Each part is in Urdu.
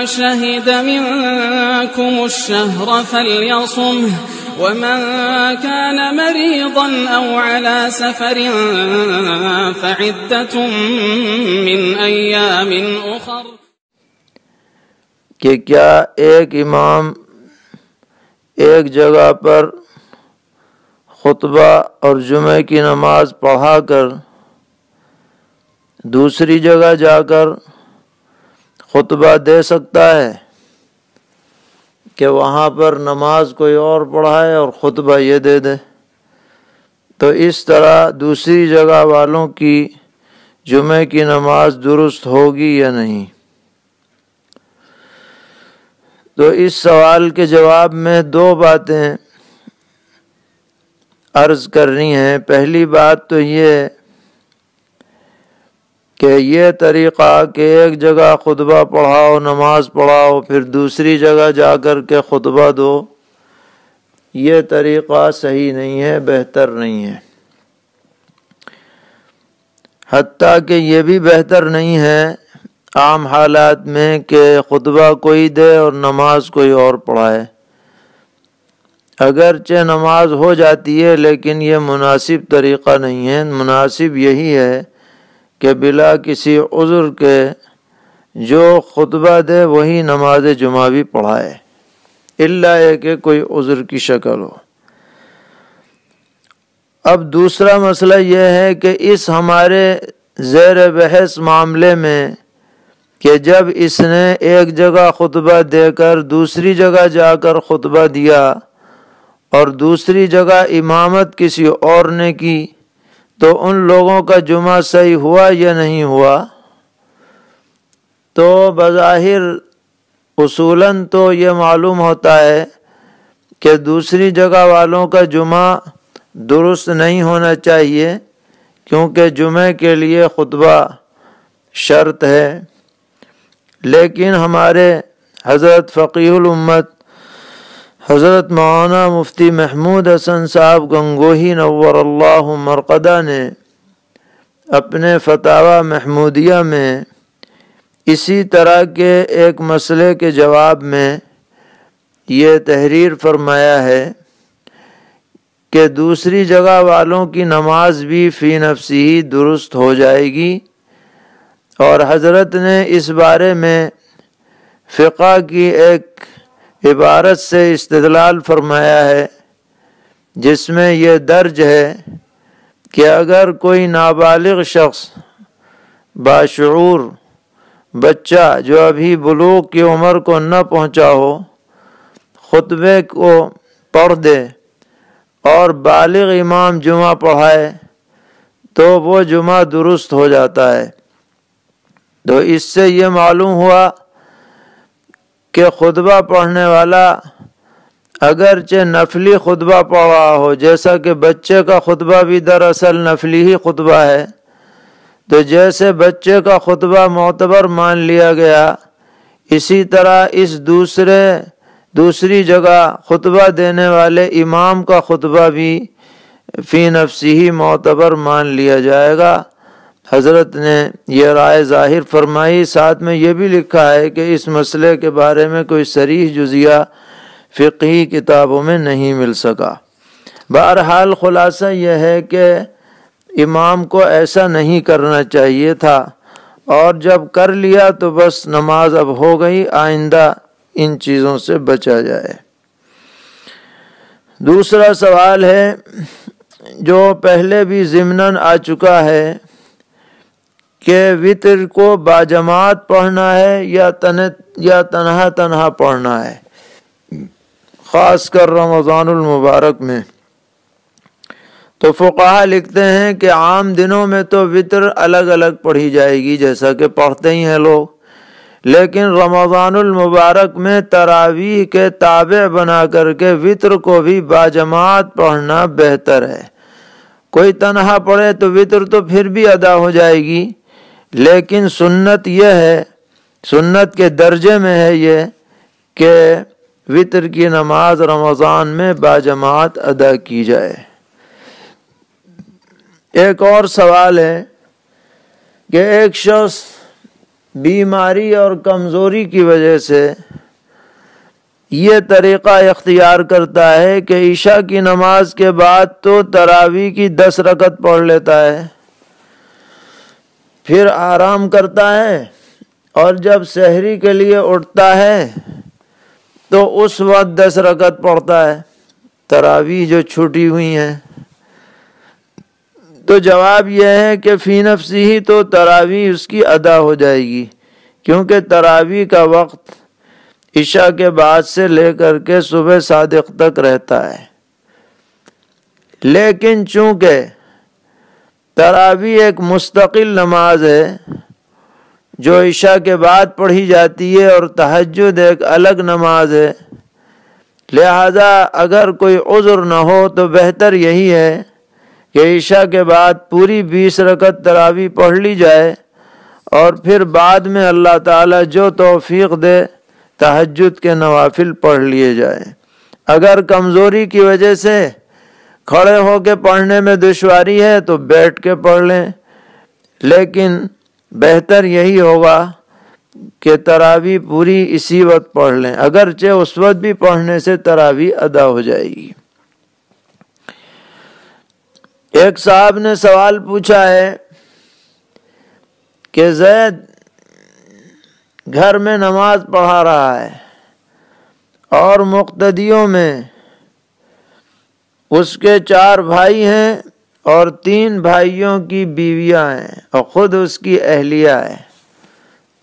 شهد منكم الشهر فليصمه ومن كان مريضا أو على سفر فعدة من أيام أخر. کہ کیا ایک امام ایک جگہ پر خطبہ اور جمعے کی نماز پڑھا کر دوسری جگہ جا کر خطبہ دے سکتا ہے کہ وہاں پر نماز کوئی اور پڑھائے اور خطبہ یہ دے دے؟ تو اس طرح دوسری جگہ والوں کی جمعے کی نماز درست ہوگی یا نہیں؟ تو اس سوال کے جواب میں دو باتیں عرض کرنی ہیں. پہلی بات تو یہ کہ یہ طریقہ کہ ایک جگہ خطبہ پڑھاؤ، نماز پڑھاؤ، پھر دوسری جگہ جا کر کے خطبہ دو، یہ طریقہ صحیح نہیں ہے، بہتر نہیں ہے. حتیٰ کہ یہ بھی بہتر نہیں ہے عام حالات میں کہ خطبہ کوئی دے اور نماز کوئی اور پڑھائے. اگرچہ نماز ہو جاتی ہے لیکن یہ مناسب طریقہ نہیں ہے. مناسب یہی ہے کہ بلا کسی عذر کے جو خطبہ دے وہی نماز جمعہ بھی پڑھائے، الا ہے کہ کوئی عذر کی شکل ہو. اب دوسرا مسئلہ یہ ہے کہ اس ہمارے زیر بحث معاملے میں کہ جب اس نے ایک جگہ خطبہ دے کر دوسری جگہ جا کر خطبہ دیا اور دوسری جگہ امامت کسی اور نے کی، تو ان لوگوں کا جمعہ صحیح ہوا یا نہیں ہوا؟ تو بظاہر اصولاً تو یہ معلوم ہوتا ہے کہ دوسری جگہ والوں کا جمعہ درست نہیں ہونا چاہیے، کیونکہ جمعے کے لیے خطبہ شرط ہے. لیکن ہمارے حضرت فقیہ الامت حضرت مولانا مفتی محمود حسن صاحب گنگوہی نور اللہ مرقدہ نے اپنے فتاوی محمودیہ میں اسی طرح کے ایک مسئلے کے جواب میں یہ تحریر فرمایا ہے کہ دوسری جگہ والوں کی نماز بھی فی نفسی درست ہو جائے گی. اور حضرت نے اس بارے میں فقہ کی ایک عبارت سے استدلال فرمایا ہے جس میں یہ درج ہے کہ اگر کوئی نابالغ شخص باشعور بچہ جو ابھی بلوغ کی عمر کو نہ پہنچا ہو خطبے کو پڑھ دے اور بالغ امام جمعہ پڑھائے تو وہ جمعہ درست ہو جاتا ہے. تو اس سے یہ معلوم ہوا کہ خطبہ پڑھنے والا اگرچہ نفلی خطبہ پڑھ رہا ہو، جیسا کہ بچے کا خطبہ بھی دراصل نفلی ہی خطبہ ہے، تو جیسے بچے کا خطبہ معتبر مان لیا گیا، اسی طرح اس دوسری جگہ خطبہ دینے والے امام کا خطبہ بھی فی نفسی معتبر مان لیا جائے گا. حضرت نے یہ رائے ظاہر فرمائی. ساتھ میں یہ بھی لکھا ہے کہ اس مسئلے کے بارے میں کوئی صریح جزیہ فقہی کتابوں میں نہیں مل سکا. بہرحال خلاصہ یہ ہے کہ امام کو ایسا نہیں کرنا چاہیے تھا، اور جب کر لیا تو بس نماز اب ہو گئی، آئندہ ان چیزوں سے بچا جائے. دوسرا سوال ہے جو پہلے بھی ضمناً آ چکا ہے کہ وتر کو باجماعت پڑھنا ہے یا تنہا پڑھنا ہے، خاص کر رمضان المبارک میں. تو فقہا لکھتے ہیں کہ عام دنوں میں تو وتر الگ الگ پڑھی جائے گی جیسا کہ پڑھتے ہی ہیں لوگ، لیکن رمضان المبارک میں تراویح کے تابع بنا کر کے وتر کو بھی باجماعت پڑھنا بہتر ہے. کوئی تنہا پڑھے تو وتر تو پھر بھی ادا ہو جائے گی، لیکن سنت یہ ہے، سنت کے درجے میں ہے یہ کہ وتر کی نماز رمضان میں باجماعت ادا کی جائے. ایک اور سوال ہے کہ ایک شخص بیماری اور کمزوری کی وجہ سے یہ طریقہ اختیار کرتا ہے کہ عشاء کی نماز کے بعد تو تراویح کی 10 رکعت پڑھ لیتا ہے، پھر آرام کرتا ہے، اور جب سحری کے لیے اٹھتا ہے تو اس وقت 10 رکعت پڑھتا ہے تراویح جو چھوٹی ہوئی ہیں۔ تو جواب یہ ہے کہ فی نفسی ہی تو تراویح اس کی ادا ہو جائے گی، کیونکہ تراویح کا وقت عشاء کے بعد سے لے کر کے صبح صادق تک رہتا ہے۔ لیکن چونکہ تراویح ایک مستقل نماز ہے جو عشاء کے بعد پڑھی جاتی ہے، اور تہجد ایک الگ نماز ہے، لہذا اگر کوئی عذر نہ ہو تو بہتر یہی ہے کہ عشاء کے بعد پوری 20 رکعت تراویح پڑھ لی جائے، اور پھر بعد میں اللہ تعالیٰ جو توفیق دے تہجد کے نوافل پڑھ لیے جائیں۔ اگر کمزوری کی وجہ سے کھڑے ہو کے پڑھنے میں دشواری ہے تو بیٹھ کے پڑھ لیں، لیکن بہتر یہی ہوگا کہ تراویح پوری اسی وقت پڑھ لیں، اگرچہ اس وقت بھی پڑھنے سے تراویح ادا ہو جائے گی۔ ایک صاحب نے سوال پوچھا ہے کہ زید گھر میں نماز پڑھا رہا ہے اور مقتدیوں میں اس کے 4 بھائی ہیں اور 3 بھائیوں کی بیویاں ہیں اور خود اس کی اہلیہ ہے،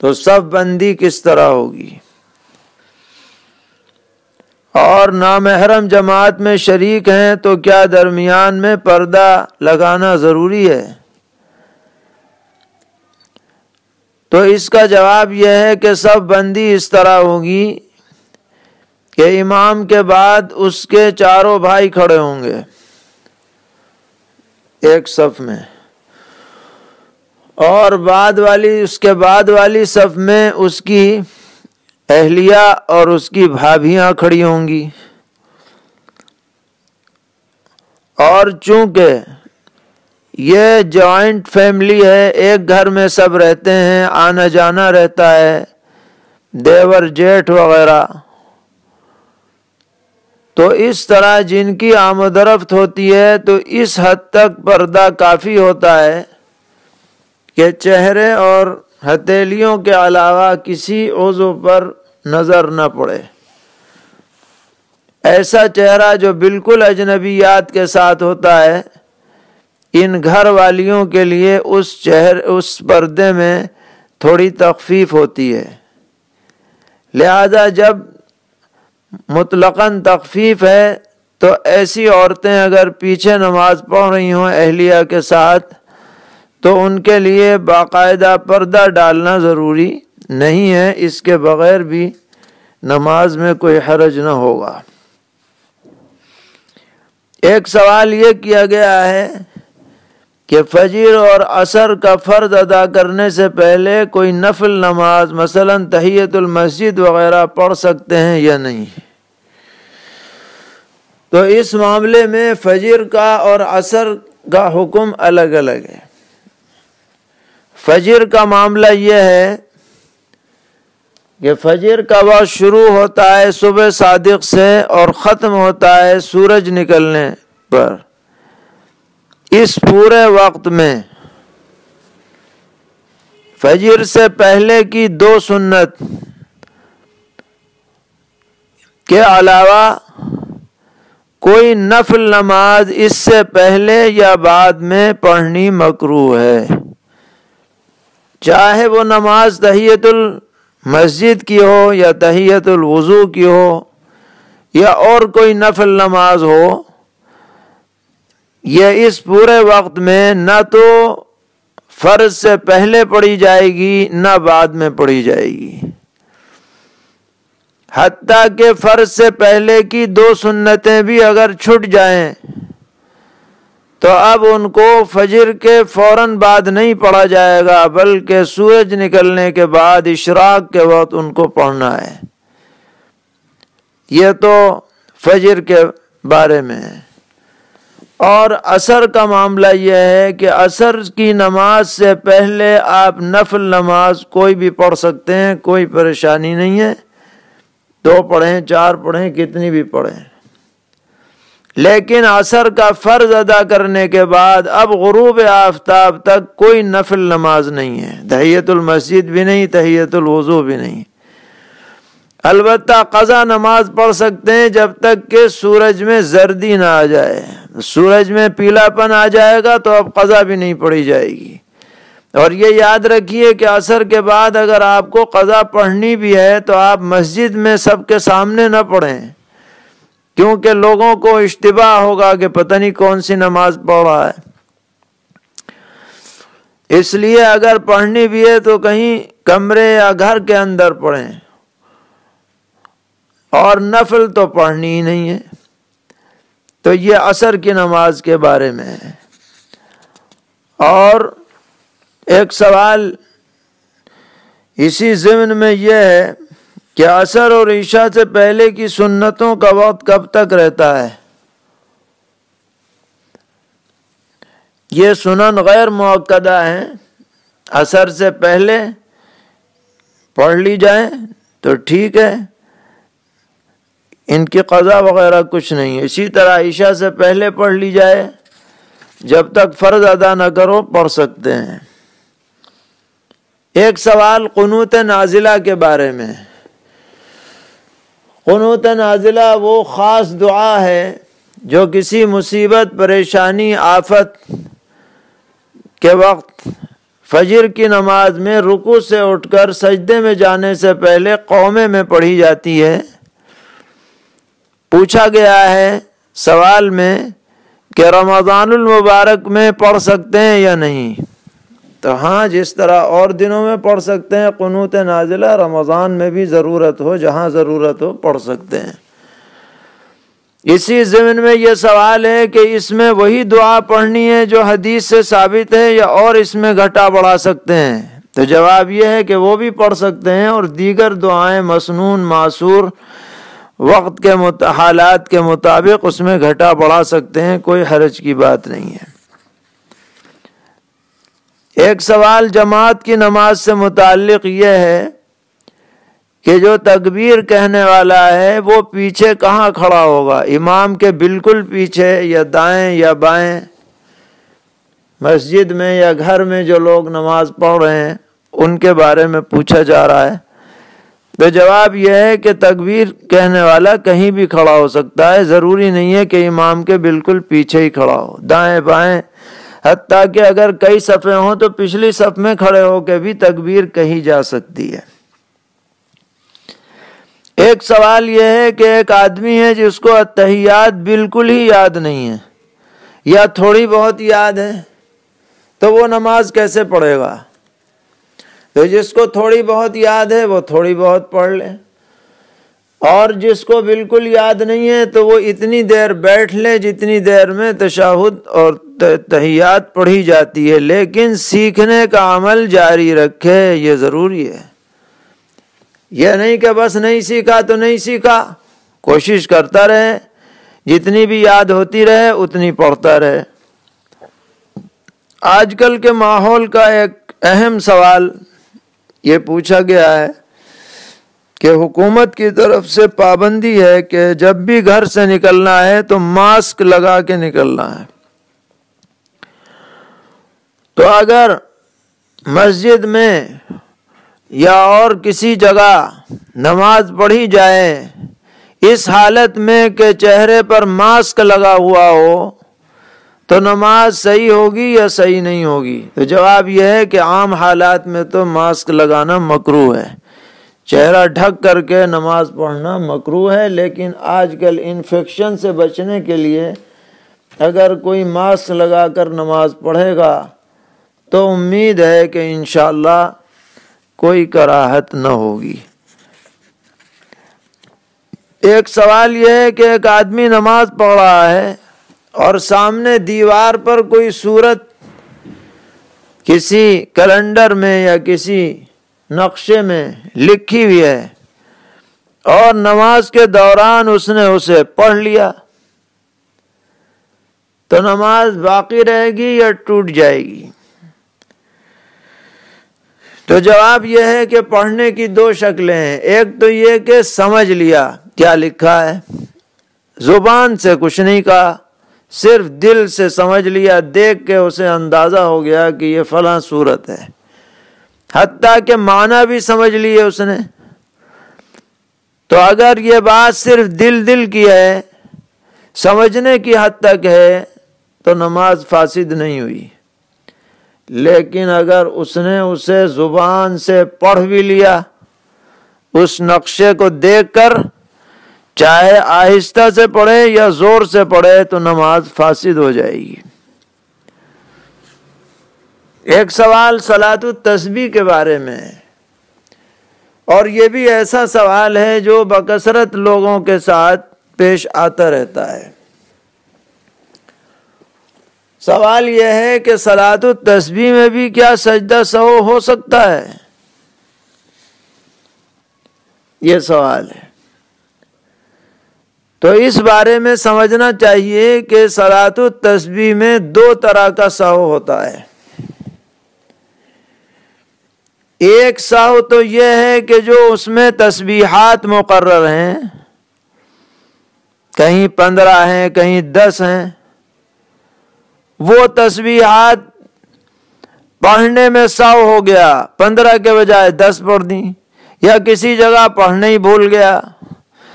تو صف بندی کس طرح ہوگی؟ اور نامحرم جماعت میں شریک ہیں تو کیا درمیان میں پردہ لگانا ضروری ہے؟ تو اس کا جواب یہ ہے کہ صف بندی اس طرح ہوگی کہ امام کے بعد اس کے 4 بھائی کھڑے ہوں گے ایک صف میں، اور اس کے بعد والی صف میں اس کی اہلیہ اور اس کی بھابھیاں کھڑی ہوں گی، اور چونکہ یہ جوائنٹ فیملی ہے، ایک گھر میں سب رہتے ہیں، آنا جانا رہتا ہے، دیور جیٹھ وغیرہ، تو اس طرح جن کی آمد و رفت ہوتی ہے تو اس حد تک پردہ کافی ہوتا ہے کہ چہرے اور ہتھیلیوں کے علاوہ کسی عضو پر نظر نہ پڑے۔ ایسا چہرہ جو بالکل اجنبیات کے ساتھ ہوتا ہے، ان گھر والیوں کے لیے اس پردے میں تھوڑی تخفیف ہوتی ہے، لہذا جب مطلقاً تخفیف ہے تو ایسی عورتیں اگر پیچھے نماز پڑھ رہی ہوں اہلیہ کے ساتھ تو ان کے لیے باقاعدہ پردہ ڈالنا ضروری نہیں ہے، اس کے بغیر بھی نماز میں کوئی حرج نہ ہوگا۔ ایک سوال یہ کیا گیا ہے کہ فجر اور عصر کا فرض ادا کرنے سے پہلے کوئی نفل نماز مثلا تحیت المسجد وغیرہ پڑھ سکتے ہیں یا نہیں؟ تو اس معاملے میں فجر کا اور عصر کا حکم الگ الگ ہے۔ فجر کا معاملہ یہ ہے کہ فجر کا وقت شروع ہوتا ہے صبح صادق سے اور ختم ہوتا ہے سورج نکلنے پر۔ اس پورے وقت میں فجر سے پہلے کی 2 سنت کے علاوہ کوئی نفل نماز اس سے پہلے یا بعد میں پڑھنی مکروہ ہے، چاہے وہ نماز تحیت المسجد کی ہو یا تحیت الوضو کی ہو یا اور کوئی نفل نماز ہو۔ یہ اس پورے وقت میں نہ تو فرض سے پہلے پڑھی جائے گی نہ بعد میں پڑھی جائے گی، حتیٰ کہ فرض سے پہلے کی 2 سنتیں بھی اگر چھٹ جائیں تو اب ان کو فجر کے فوراً بعد نہیں پڑھا جائے گا، بلکہ سورج نکلنے کے بعد اشراق کے وقت ان کو پڑھنا ہے۔ یہ تو فجر کے بارے میں ہے۔ اور عصر کا معاملہ یہ ہے کہ عصر کی نماز سے پہلے آپ نفل نماز کوئی بھی پڑھ سکتے ہیں، کوئی پریشانی نہیں ہے، 2 پڑھیں 4 پڑھیں کتنی بھی پڑھیں، لیکن عصر کا فرض ادا کرنے کے بعد اب غروب آفتاب تک کوئی نفل نماز نہیں ہے، تحیۃ المسجد بھی نہیں، تحیۃ الوضو بھی نہیں۔ البتہ قضا نماز پڑھ سکتے ہیں جب تک کہ سورج میں زردی نہ آ جائے، سورج میں پیلا پن آ جائے گا تو اب قضا بھی نہیں پڑھی جائے گی۔ اور یہ یاد رکھیے کہ عصر کے بعد اگر آپ کو قضا پڑھنی بھی ہے تو آپ مسجد میں سب کے سامنے نہ پڑھیں، کیونکہ لوگوں کو اشتباہ ہوگا کہ پتہ نہیں کون سی نماز پڑھ رہا ہے۔ اس لیے اگر پڑھنی بھی ہے تو کہیں کمرے یا گھر کے اندر پڑھیں، اور نفل تو پڑھنی ہی نہیں ہے۔ تو یہ عصر کی نماز کے بارے میں ہے۔ اور ایک سوال اسی ضمن میں یہ ہے کہ عصر اور عشاء سے پہلے کی سنتوں کا وقت کب تک رہتا ہے؟ یہ سنن غیر مؤکدہ ہیں، عصر سے پہلے پڑھ لی جائیں تو ٹھیک ہے، ان کی قضا وغیرہ کچھ نہیں ہے۔ اسی طرح عشاء سے پہلے پڑھ لی جائے، جب تک فرض ادا نہ کرو پڑھ سکتے ہیں۔ ایک سوال قنوت نازلہ کے بارے میں۔ قنوت نازلہ وہ خاص دعا ہے جو کسی مصیبت، پریشانی، آفت کے وقت فجر کی نماز میں رکوع سے اٹھ کر سجدے میں جانے سے پہلے قومے میں پڑھی جاتی ہے۔ پوچھا گیا ہے سوال میں کہ رمضان المبارک میں پڑھ سکتے ہیں یا نہیں؟ تو ہاں، جس طرح اور دنوں میں پڑھ سکتے ہیں قنوت نازلہ، رمضان میں بھی ضرورت ہو، جہاں ضرورت ہو پڑھ سکتے ہیں۔ اسی ضمن میں یہ سوال ہے کہ اس میں وہی دعا پڑھنی ہے جو حدیث سے ثابت ہے یا اور اس میں گھٹا بڑھا سکتے ہیں؟ تو جواب یہ ہے کہ وہ بھی پڑھ سکتے ہیں، اور دیگر دعائیں مسنون، معصور، وقت کے حالات کے مطابق اس میں گھٹا بڑھا سکتے ہیں، کوئی حرج کی بات نہیں ہے۔ ایک سوال جماعت کی نماز سے متعلق یہ ہے کہ جو تکبیر کہنے والا ہے وہ پیچھے کہاں کھڑا ہوگا؟ امام کے بالکل پیچھے یا دائیں یا بائیں؟ مسجد میں یا گھر میں جو لوگ نماز پڑھ رہے ہیں ان کے بارے میں پوچھا جا رہا ہے۔ تو جواب یہ ہے کہ تکبیر کہنے والا کہیں بھی کھڑا ہو سکتا ہے، ضروری نہیں ہے کہ امام کے بالکل پیچھے ہی کھڑا ہو، دائیں بائیں، حتیٰ کہ اگر کئی صفیں ہوں تو پچھلی صف میں کھڑے ہو کے بھی تکبیر کہی جا سکتی ہے۔ ایک سوال یہ ہے کہ ایک آدمی ہے جس کو التحیات بالکل ہی یاد نہیں ہے یا تھوڑی بہت یاد ہے، تو وہ نماز کیسے پڑھے گا؟ تو جس کو تھوڑی بہت یاد ہے وہ تھوڑی بہت پڑھ لے، اور جس کو بالکل یاد نہیں ہے تو وہ اتنی دیر بیٹھ لے جتنی دیر میں تشہد اور تحیات پڑھی جاتی ہے، لیکن سیکھنے کا عمل جاری رکھے، یہ ضروری ہے۔ یہ نہیں کہ بس نہیں سیکھا تو نہیں سیکھا، کوشش کرتا رہے، جتنی بھی یاد ہوتی رہے اتنی پڑھتا رہے۔ آج کل کے ماحول کا ایک اہم سوال یہ پوچھا گیا ہے کہ حکومت کی طرف سے پابندی ہے کہ جب بھی گھر سے نکلنا ہے تو ماسک لگا کے نکلنا ہے۔ تو اگر مسجد میں یا اور کسی جگہ نماز پڑھی جائے اس حالت میں کہ چہرے پر ماسک لگا ہوا ہو تو نماز صحیح ہوگی یا صحیح نہیں ہوگی؟ تو جواب یہ ہے کہ عام حالات میں تو ماسک لگانا مکروہ ہے، چہرہ ڈھک کر کے نماز پڑھنا مکروہ ہے، لیکن آج کل انفیکشن سے بچنے کے لیے اگر کوئی ماسک لگا کر نماز پڑھے گا تو امید ہے کہ انشاءاللہ کوئی کراہت نہ ہوگی۔ ایک سوال یہ ہے کہ ایک آدمی نماز پڑھ رہا ہے اور سامنے دیوار پر کوئی صورت کسی کیلنڈر میں یا کسی نقشے میں لکھی ہوئی ہے اور نماز کے دوران اس نے اسے پڑھ لیا، تو نماز باقی رہے گی یا ٹوٹ جائے گی؟ تو جواب یہ ہے کہ پڑھنے کی دو شکلیں ہیں. ایک تو یہ کہ سمجھ لیا کیا لکھا ہے، زبان سے کچھ نہیں کہا، صرف دل سے سمجھ لیا، دیکھ کے اسے اندازہ ہو گیا کہ یہ فلاں صورت ہے، حتیٰ کہ معنی بھی سمجھ لیے اس نے. تو اگر یہ بات صرف دل کی ہے، سمجھنے کی حد تک ہے، تو نماز فاسد نہیں ہوئی. لیکن اگر اس نے اسے زبان سے پڑھ بھی لیا، اس نقشے کو دیکھ کر، چاہے آہستہ سے پڑھے یا زور سے پڑھے، تو نماز فاسد ہو جائے گی. ایک سوال صلاۃ التسبیح کے بارے میں ہے، اور یہ بھی ایسا سوال ہے جو بکثرت لوگوں کے ساتھ پیش آتا رہتا ہے. سوال یہ ہے کہ صلاۃ التسبیح میں بھی کیا سجدہ سہو ہو سکتا ہے؟ یہ سوال ہے. تو اس بارے میں سمجھنا چاہیے کہ صلاۃ التسبیح میں دو طرح کا سہو ہوتا ہے. ایک سہو تو یہ ہے کہ جو اس میں تسبیحات مقرر ہیں، کہیں 15 ہیں، کہیں 10 ہیں، وہ تسبیحات پڑھنے میں سہو ہو گیا، 15 کے بجائے 10 پڑھ دی، یا کسی جگہ پڑھنے ہی بھول گیا،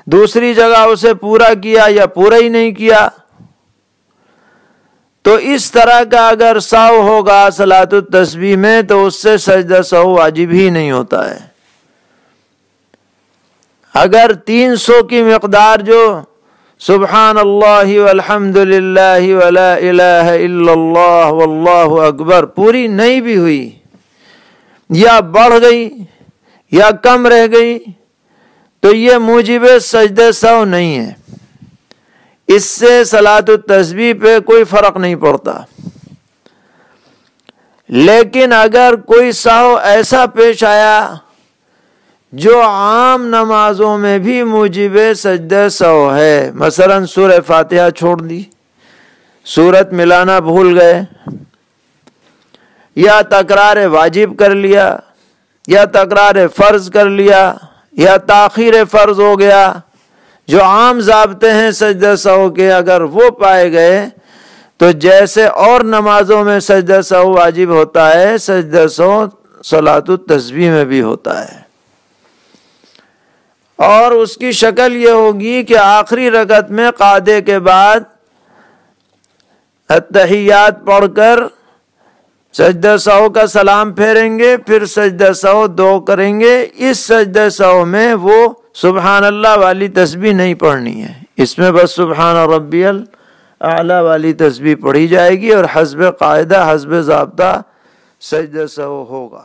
دوسری جگہ اسے پورا کیا یا پورا ہی نہیں کیا. تو اس طرح کا اگر سہو ہوگا صلاۃ التسبیح میں، تو اس سے سجدہ سہو واجب ہی نہیں ہوتا ہے. اگر 300 کی مقدار جو سبحان اللہ والحمد للہ ولا الہ الا اللہ واللہ اکبر پوری نہیں بھی ہوئی، یا بڑھ گئی یا کم رہ گئی، تو یہ موجب سجدہ سہو نہیں ہے. اس سے صلاۃ التسبیح پہ کوئی فرق نہیں پڑتا. لیکن اگر کوئی سہو ایسا پیش آیا جو عام نمازوں میں بھی موجب سجدہ سہو ہے، مثلا سورہ فاتحہ چھوڑ دی، سورت ملانا بھول گئے، یا تکرار واجب کر لیا، یا تکرار فرض کر لیا، یا تاخیر فرض ہو گیا، جو عام ضابطے ہیں سجدہ سہو کے اگر وہ پائے گئے، تو جیسے اور نمازوں میں سجدہ سہو واجب ہوتا ہے، سجدہ سہو صلاۃ التسبیح میں بھی ہوتا ہے. اور اس کی شکل یہ ہوگی کہ آخری رکعت میں قعدے کے بعد التحیات پڑھ کر سجدہ سہو کا سلام پھیریں گے، پھر سجدہ سہو 2 کریں گے. اس سجدہ سہو میں وہ سبحان اللہ والی تسبیح نہیں پڑھنی ہے، اس میں بس سبحان ربی الاعلی والی تسبیح پڑھی جائے گی، اور حسب قاعدہ حسب ضابطہ سجدہ سہو ہوگا.